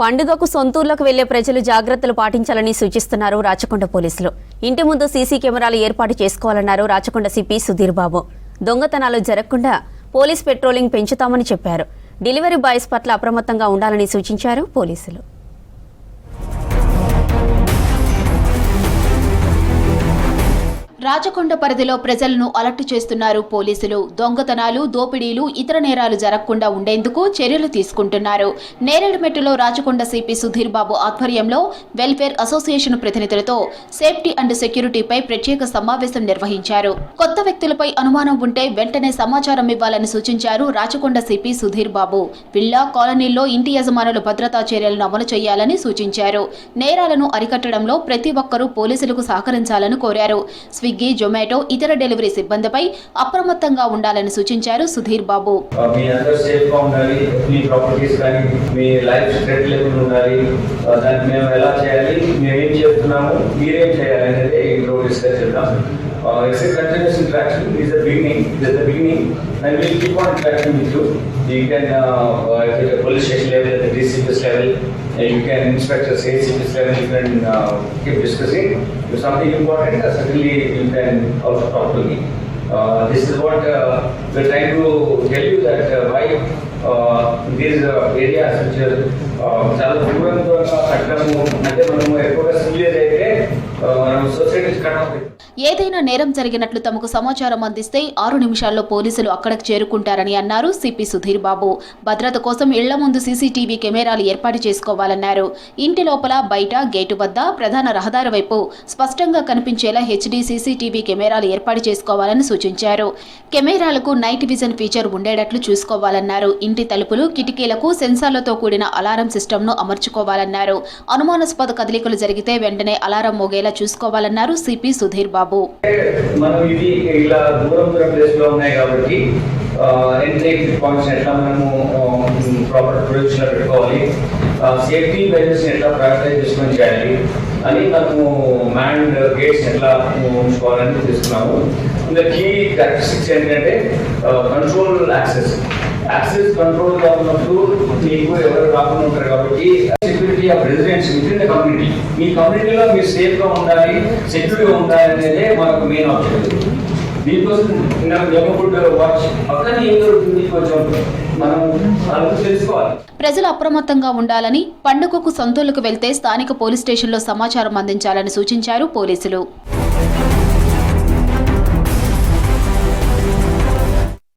పండుగకు సొంతూర్లకు వెళ్లే ప్రజలు జాగ్రత్తలు పాటించాలని సూచిస్తున్నారు రాచకొండ పోలీసులు. ఇంటి ముందు సీసీ కెమెరాలు ఏర్పాటు చేసుకోవాలన్నారు రాచకొండ సిపి సుధీర్ బాబు. దొంగతనాలు జరగకుండా పోలీస్ పెట్రోలింగ్ పెంచుతామని చెప్పారు. డెలివరీ బాయ్స్ పట్ల అప్రమత్తంగా ఉండాలని సూచించారు పోలీసులు. రాచకొండ పరిధిలో ప్రజలను అలర్ట్ చేస్తున్నారు పోలీసులు. దొంగతనాలు, దోపిడీలు, ఇతర నేరాలు జరగకుండా ఉండేందుకు చర్యలు తీసుకుంటున్నారు. నేరేడుమెట్టులో రాచకొండ సిపి సుధీర్ బాబు ఆధ్వర్యంలో వెల్ఫేర్ అసోసియేషన్ ప్రతినిధులతో సేఫ్టీ అండ్ సెక్యూరిటీపై ప్రత్యేక సమావేశం నిర్వహించారు. కొత్త వ్యక్తులపై అనుమానం ఉంటే వెంటనే సమాచారం ఇవ్వాలని సూచించారు రాచకొండ సిపి సుధీర్ బాబు. విల్లా కాలనీల్లో ఇంటి యజమానులు భద్రతా చర్యలను అమలు చేయాలని సూచించారు. నేరాలను అరికట్టడంలో ప్రతి ఒక్కరూ పోలీసులకు సహకరించాలని కోరారు. స్విగ్గీ, జొమాటో, ఇతర డెలివరీ సిబ్బందిపై అప్రమత్తంగా ఉండాలని సూచించారు Sudheer Babu. It's a continuous interaction. It's the beginning, and we'll keep on interacting with you. You can, at the police station level, at the DCPS level, you can inspect the CPS level. You can keep discussing. If something important, certainly you can also talk to me. This is what we're trying to tell you, that why these areas which are చాలా దూరంగా కట్టడము అంటే మనము ఎక్కువగా severe అయితే మనం society cut. ఏదైనా నేరం జరిగినట్లు తమకు సమాచారం అందిస్తే 6 నిమిషాల్లో పోలీసులు అక్కడికి చేరుకుంటారని అన్నారు సిపి సుధీర్ బాబు. భద్రత కోసం ఇళ్ల ముందు సీసీటీవీ కెమెరాలు ఏర్పాటు చేసుకోవాలన్నారు. ఇంటి లోపల, బయట, గేటు వద్ద, ప్రధాన రహదారి వైపు స్పష్టంగా కనిపించేలా హెచ్డీ సీసీటీవీ కెమెరాలు ఏర్పాటు చేసుకోవాలని సూచించారు. కెమెరాలకు నైట్ విజన్ ఫీచర్ ఉండేటట్లు చూసుకోవాలన్నారు. ఇంటి తలుపులు, కిటికీలకు సెన్సార్లతో కూడిన అలారం సిస్టమ్ను అమర్చుకోవాలన్నారు. అనుమానాస్పద కదలికలు జరిగితే వెంటనే అలారం మోగేలా చూసుకోవాలన్నారు సిపి సుధీర్ బాబు. మనం ఇది ఇలా దూరం ప్లేస్ లో ఉన్నాయి కాబట్టి ఎంట్రీ పాయింట్స్ ఎట్లా మనము ప్రాపర్ ప్రొడక్షన్ పెట్టుకోవాలి, సేఫ్టీ మెజర్స్ ఎట్లా ప్రయారిటైజ్ చేసుకొని చేయాలి అని మనము మ్యాన్డ్ గేట్స్ ఎట్లా ఉంచుకోవాలని తీసుకున్నాము. ఇంకా కీ క్యారెక్టరిస్టిక్స్ ఏంటంటే కంట్రోల్ యాక్సెస్ కంట్రోల్ గా ఉన్నప్పుడు మీకు ఎవరు రాకుండా ఉంటారు కాబట్టి security of residents within the community. మీ కమ్యూనిటీలో మీరు సేఫ్ గా ఉండాలి, సెక్యూరిటీగా ఉండాలి అనేది మనకు మెయిన్ ఆబ్జెక్టివ్. దీనికోసం వాచ్ పక్కన ఏం జరుగుతుంది కొంచెం మనం తెలుసుకోవాలి. ప్రజలు అప్రమత్తంగా ఉండాలని, పండుగకు సొంతూళ్లకు వెళ్తే స్థానిక పోలీస్ స్టేషన్లో సమాచారం అందించాలని సూచించారు పోలీసులు.